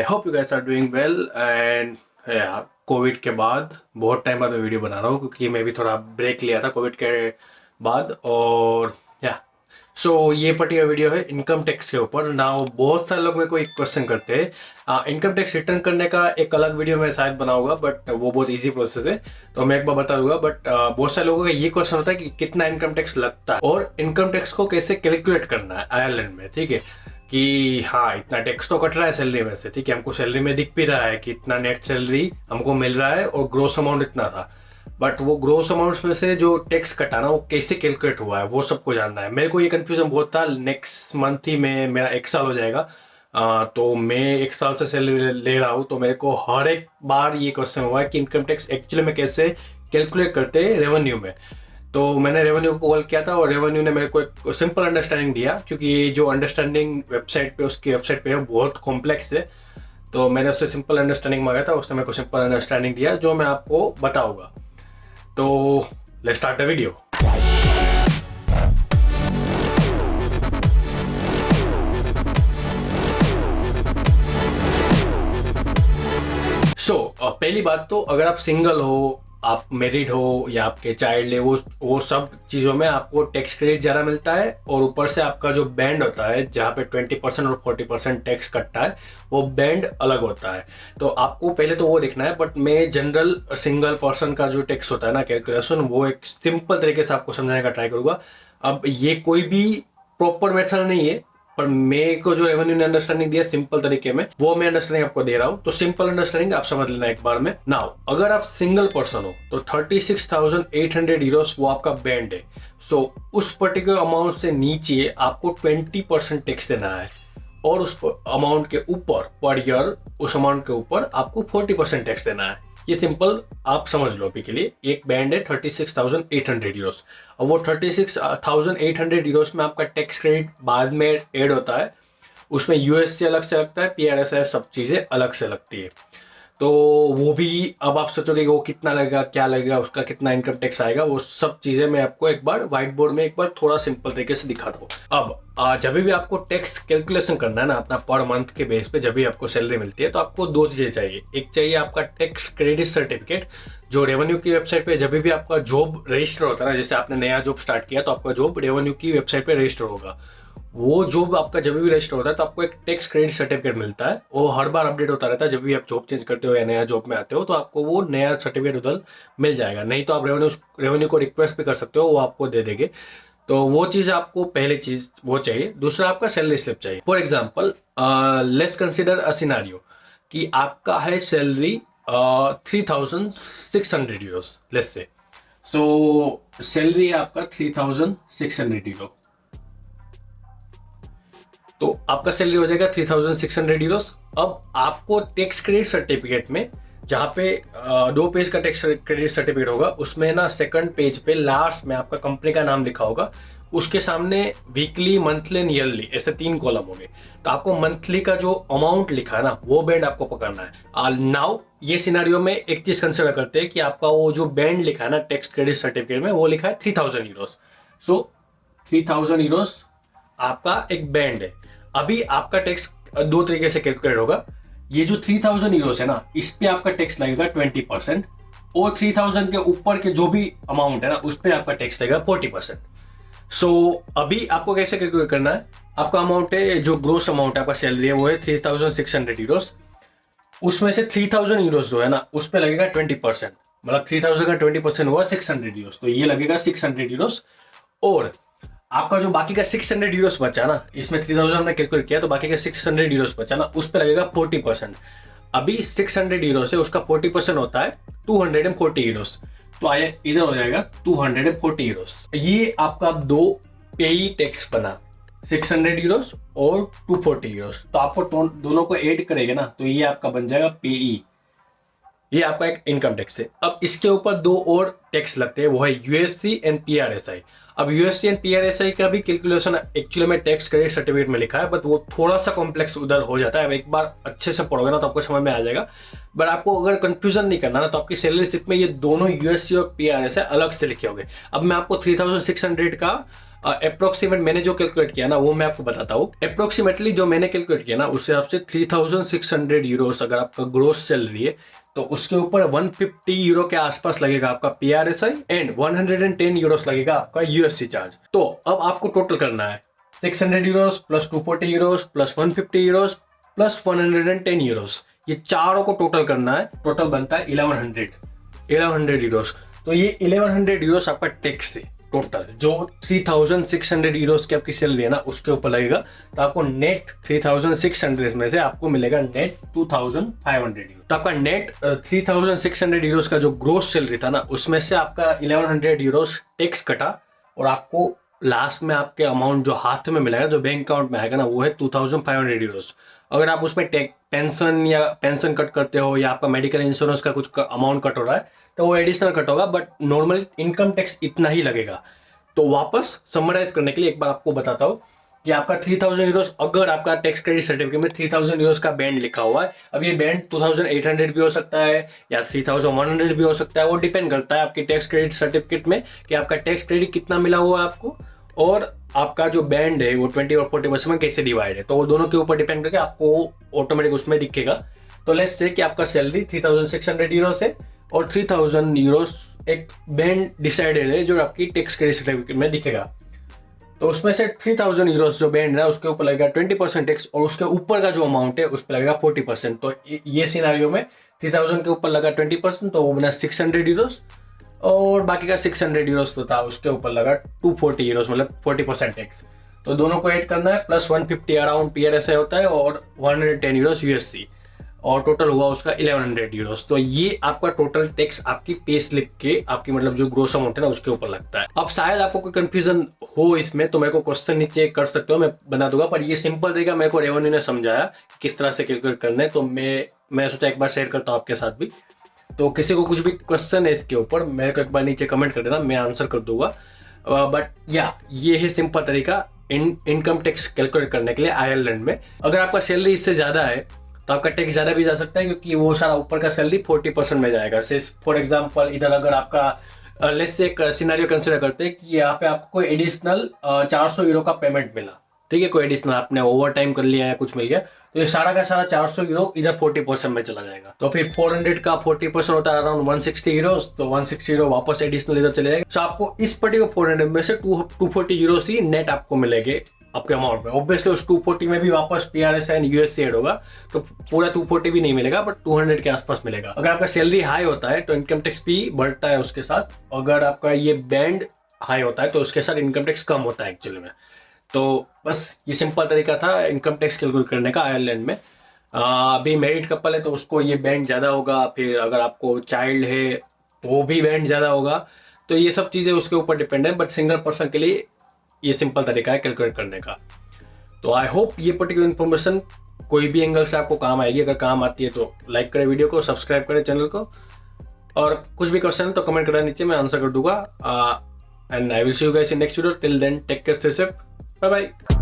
Hope you guys are doing well and covid के बाद बहुत टाइम बाद मैं वीडियो बना रहा हूँ क्योंकि मैं भी थोड़ा ब्रेक लिया था कोविड के बाद। और या सो ये पर्टिकुलर वीडियो है इनकम टैक्स के ऊपर ना। बहुत सारे लोग मेरे को एक क्वेश्चन करते हैं इनकम टैक्स रिटर्न करने का एक अलग वीडियो मैं शायद बनाऊंगा, बट वो बहुत इजी प्रोसेस है तो मैं एक बार बता दूंगा। बट बहुत सारे लोगों का ये क्वेश्चन होता है कि कितना इनकम टैक्स लगता है और इनकम टैक्स को कैसे कैलकुलेट करना है आयरलैंड में। ठीक है कि हाँ इतना टैक्स तो कट रहा है सैलरी में से, ठीक है, हमको सैलरी में दिख भी रहा है कि इतना नेट सैलरी हमको मिल रहा है और ग्रोस अमाउंट इतना था, बट वो ग्रोस अमाउंट्स में से जो टैक्स कटा ना वो कैसे कैलकुलेट हुआ है वो सबको जानना है। मेरे को ये कंफ्यूजन बहुत था। नेक्स्ट मंथ ही में मेरा 1 साल हो जाएगा, तो मैं 1 साल से सैलरी ले रहा हूँ, तो मेरे को हर एक बार ये क्वेश्चन हुआ है कि इनकम टैक्स एक्चुअली में कैसे कैलकुलेट करते हैं रेवेन्यू में। तो मैंने रेवेन्यू को कॉल किया था और रेवेन्यू ने मेरे को एक सिंपल अंडरस्टैंडिंग दिया, क्योंकि ये जो अंडरस्टैंडिंग वेबसाइट पे उसकी वेबसाइट पे है बहुत कॉम्प्लेक्स है। तो मैंने उससे सिंपल अंडरस्टैंडिंग मांगा था, उसने मेरे को सिंपल अंडरस्टैंडिंग दिया जो मैं आपको बताऊंगा। तो लेट्स स्टार्ट द वीडियो। पहली बात तो अगर आप सिंगल हो, आप मैरिड हो या आपके चाइल्ड है, वो सब चीज़ों में आपको टैक्स क्रेडिट ज़्यादा मिलता है। और ऊपर से आपका जो बैंड होता है जहाँ पे 20% और 40% टैक्स कटता है वो बैंड अलग होता है। तो आपको पहले तो वो देखना है। बट मैं जनरल सिंगल पर्सन का जो टैक्स होता है ना कैलकुलेशन, वो एक सिंपल तरीके से आपको समझाने का ट्राई करूँगा। अब ये कोई भी प्रॉपर मेथड नहीं है, पर मेरे को जो रेवेन्यू ने अंडरस्टैंडिंग दिया सिंपल तरीके में वो मैं अंडरस्टैंडिंग आपको दे रहा हूँ। तो सिंपल अंडरस्टैंडिंग आप समझ लेना एक बार में। नाउ अगर आप सिंगल पर्सन हो तो 36,800 यूरोस वो आपका बैंड है। सो उस पर्टिकुलर अमाउंट से नीचे आपको 20% टैक्स देना है और उस अमाउंट के ऊपर पर ईयर उस अमाउंट के ऊपर आपको 40% टैक्स देना है। ये सिंपल आप समझ लो अभी के लिए। एक बैंड है 36,800 यूरोस। और वो 36,800 यूरोस में आपका टैक्स क्रेडिट बाद में ऐड होता है। उसमें यूएससी अलग से लगता है, पीआरएसआई सब चीज़ें अलग से लगती है। तो वो भी अब आप सोचोगे कि वो कितना लगेगा, क्या लगेगा, उसका कितना इनकम टैक्स आएगा, वो सब चीज़ें मैं आपको एक बार व्हाइट बोर्ड में एक बार थोड़ा सिंपल तरीके से दिखाता हूँ। अब जब भी आपको टैक्स कैलकुलेशन करना है ना अपना पर मंथ के बेस पे, जब भी आपको सैलरी मिलती है तो आपको दो चीज़ें चाहिए। एक चाहिए आपका टैक्स क्रेडिट सर्टिफिकेट जो रेवेन्यू की वेबसाइट पे जब भी आपका जॉब रजिस्टर होता है ना, जैसे आपने नया जॉब स्टार्ट किया तो आपका जॉब रेवेन्यू की वेबसाइट पे रजिस्टर होगा। वो जॉब आपका जब भी रजिस्टर होता है तो आपको एक टैक्स क्रेडिट सर्टिफिकेट मिलता है। वो हर बार अपडेट होता रहता है। जब भी आप जॉब चेंज करते हो या नया जॉब में आते हो तो आपको वो नया सर्टिफिकेट उधर मिल जाएगा। नहीं तो आप रेवेन्यू को रिक्वेस्ट भी कर सकते हो, वो आपको दे देंगे। तो वो चीज़ आपको पहले चीज़ वो चाहिए। दूसरा आपका सैलरी स्लिप चाहिए। For example let's consider a scenario कि आपका है salary 3,600 Euros let's say. So salary है आपका 3,600 यूरो। तो आपका सैलरी हो जाएगा 3,600 यूरोस। अब आपको टैक्स क्रेडिट सर्टिफिकेट में जहाँ पे 2 पेज का टैक्स क्रेडिट सर्टिफिकेट होगा उसमें ना सेकंड पेज पे लास्ट में आपका कंपनी का नाम लिखा होगा। उसके सामने वीकली, मंथली एंड ईयरली ऐसे 3 कॉलम होंगे। तो आपको मंथली का जो अमाउंट लिखा है ना वो बैंड आपको पकड़ना है। नाउ ये सिनारियो में एक चीज कंसिडर करते हैं कि आपका वो जो बैंड लिखा है ना टैक्स क्रेडिट सर्टिफिकेट में वो लिखा है 3,000 यूरोस। सो 3,000 यूरोस आपका एक बैंड है। अभी आपका टैक्स दो तरीके से कैलकुलेट होगा। ये जो 3,000 यूरोस है ना इस पे आपका टैक्स लगेगा 20% और 3,000 के ऊपर के जो भी अमाउंट है ना उस पे आपका टैक्स लगेगा 40%। सो अभी आपको कैसे कैलकुलेट करना है। आपका अमाउंट है जो ग्रोस अमाउंट है आपका सैलरी है वो है 3,600 यूरोस। उसमें से 3,000 यूरोस जो है ना उस पे लगेगा 20%। मतलब 3,000 का 20% हुआ 600 यूरोस, तो ये लगेगा 600 यूरोस। और आपका जो बाकी का 600 यूरोस बचा ना, इसमें 3,000 में कैलकुलेट किया तो बाकी का 600 यूरोस बचा ना उस पर लगेगा 40%। अभी 600 यूरोस है उसका 40% होता है 240 यूरोस। तो आए इधर हो जाएगा 240 यूरोस। ये आपका दो पेई टैक्स बना 600 यूरोस और 240 यूरोस। तो आपको दोनों को ऐड करेगा ना तो ये आपका बन जाएगा पेई। ये आपका एक इनकम टैक्स है। अब इसके ऊपर दो और टैक्स लगते हैं, वो है यूएससी एंड पीआरएसआई। अब यूएससी एंड पीआरएसआई का भी कैलकुलेशन एक्चुअली में टैक्स क्रेडिट सर्टिफिकेट में लिखा है, बट वो थोड़ा सा कॉम्प्लेक्स उधर हो जाता है। अब एक बार अच्छे से पढ़ोगे ना तो आपको समझ में आ जाएगा। बट आपको अगर कंफ्यूजन नहीं करना ना तो आपकी सैलरी स्लिप में ये दोनों यूएससी और पीआरएसआई अलग से लिखे होंगे। अब मैं आपको 3,600 का अप्रोक्सीमेट मैंने जो कैलकुलेट किया ना वो मैं आपको बताता हूँ। अप्रोक्सीमेटली जो मैंने कैलकुलेट किया ना उस हिसाब से 3600 यूरोस अगर आपका ग्रोस सैलरी है तो उसके ऊपर 150 यूरो के आसपास लगेगा आपका PRSI एंड 110 यूरोस लगेगा आपका USC चार्ज। तो अब आपको टोटल करना है 600 Euros plus 240 Euros plus 150 Euros plus 110 Euros, ये चारों को टोटल करना है। टोटल बनता है 1100 यूरोस। तो ये 1100 यूरोस आपका टैक्स है टोटल, जो 3600 यूरोस की आपकी सैलरी है ना उसके ऊपर लगेगा। तो आपको नेट 3600 में से आपको मिलेगा नेट 2500 यूरो। तो आपका नेट 3600 यूरोस का जो ग्रोस सैलरी था ना उसमें से आपका 1100 यूरोस टैक्स कटा और आपको लास्ट में आपके अमाउंट जो हाथ में मिलेगा, जो बैंक अकाउंट में आएगा ना, वो है 2500 यूरोस। अगर आप उसमें पेंशन या पेंशन कट करते हो या आपका मेडिकल इंश्योरेंस का कुछ अमाउंट कट हो रहा है तो वो एडिशनल कट होगा, बट नॉर्मल इनकम टैक्स इतना ही लगेगा। तो वापस समराइज करने के लिए एक बार आपको बताता हूँ कि आपका 3000 यूरोस, अगर आपका टैक्स क्रेडिट सर्टिफिकेट में 3000 यूरोस का बैंड लिखा हुआ है, अब ये बैंड 2800 भी हो सकता है या 3100 भी हो सकता है, वो डिपेंड करता है आपकी टैक्स क्रेडिट सर्टिफिकेट में कि आपका टैक्स क्रेडिट कितना मिला हुआ है आपको, और आपका जो बैंड है वो 20 और 40% में कैसे डिवाइड है। तो वो दोनों के ऊपर डिपेंड करके आपको ऑटोमेटिक उसमें दिखेगा। तो लेट्स से कि आपका सैलरी 3600 यूरोस है और 3000 यूरोस एक बैंड डिसाइडेड है जो आपकी टैक्स क्रेडिट सर्टिफिकेट में दिखेगा। तो उसमें से 3000 यूरोस जो बैंड है उसके ऊपर लगेगा 20% टैक्स और उसके ऊपर का जो अमाउंट है उस पर लगेगा 40%। तो ये सिनारियो में 3000 के ऊपर लगा 20% तो वो बना 600 यूरोस और बाकी का 600 यूरोस तो था उसके ऊपर लगा 240 यूरोस, मतलब 40% टैक्स। तो दोनों को ऐड करना है, प्लस 150 अराउंड PRSI होता है और 110 यूरोस USC, और टोटल हुआ उसका 1100 यूरोस। तो ये आपका टोटल टैक्स आपकी पे स्लिप के, आपकी मतलब जो ग्रोस अमाउंट है ना उसके ऊपर लगता है। अब शायद आपको कोई कंफ्यूजन हो इसमें तो मेरे को क्वेश्चन नीचे कर सकते हो, मैं बता दूंगा, पर ये सिंपल तरीका मेरे को रेवेन्यू ने समझाया किस तरह से कैलकुलेट करना है, तो मैं सोचा एक बार शेयर करता हूँ आपके साथ भी। तो किसी को कुछ भी क्वेश्चन है इसके ऊपर मेरे को एक बार नीचे कमेंट कर देना, मैं आंसर कर दूंगा। बट या ये है सिंपल तरीका इनकम टैक्स कैलकुलेट करने के लिए आयरलैंड में। अगर आपका सैलरी इससे ज़्यादा है तो आपका टैक्स ज़्यादा भी जा सकता है, क्योंकि वो सारा ऊपर का सैलरी 40% में जाएगा। फॉर एग्जाम्पल इधर अगर आपका लेट्स से एक सिनेरियो कंसिडर करते हैं कि यहाँ पे आपको कोई एडिशनल 400 यूरो का पेमेंट मिला, ठीक है, कोई एडिशनल आपने ओवर टाइम कर लिया या कुछ मिल गया, तो ये सारा का सारा 400 यूरो इधर 40% में चला जाएगा। तो फिर 400 का 40% होता है अराउंड 160 यूरोस, तो 160 यूरो वापस एडिशनल इधर चले जाएगा। तो आपको इस पर्टिकुलर 400 में से 240 यूरोस ही नेट आपको मिलेंगे आपके अमाउंट में। ऑब्वियसली उस 240 में भी वापस PRSI एंड USC ऐड होगा, तो पूरा 240 भी नहीं मिलेगा, बट 200 के आसपास मिलेगा। अगर आपका सैलरी हाई होता है तो इनकम टैक्स भी बढ़ता है उसके साथ, अगर आपका ये बैंड हाई होता है तो उसके साथ इनकम टैक्स कम होता है एक्चुअली में। तो बस ये सिंपल तरीका था इनकम टैक्स कैलकुलेट करने का आयरलैंड में। अभी मैरिड कपल है तो उसको ये बैंड ज़्यादा होगा, फिर अगर आपको चाइल्ड है तो वो भी बैंड ज़्यादा होगा। तो ये सब चीज़ें उसके ऊपर डिपेंड है, बट सिंगल पर्सन के लिए ये सिंपल तरीका है कैलकुलेट करने का। तो आई होप ये पर्टिकुलर इन्फॉर्मेशन कोई भी एंगल से आपको काम आएगी। अगर काम आती है तो लाइक करें वीडियो को, सब्सक्राइब करें चैनल को, और कुछ भी क्वेश्चन है तो कमेंट करें नीचे, मैं आंसर कर दूंगा। And I will see you guys in next video. Till then take care, stay safe, bye bye.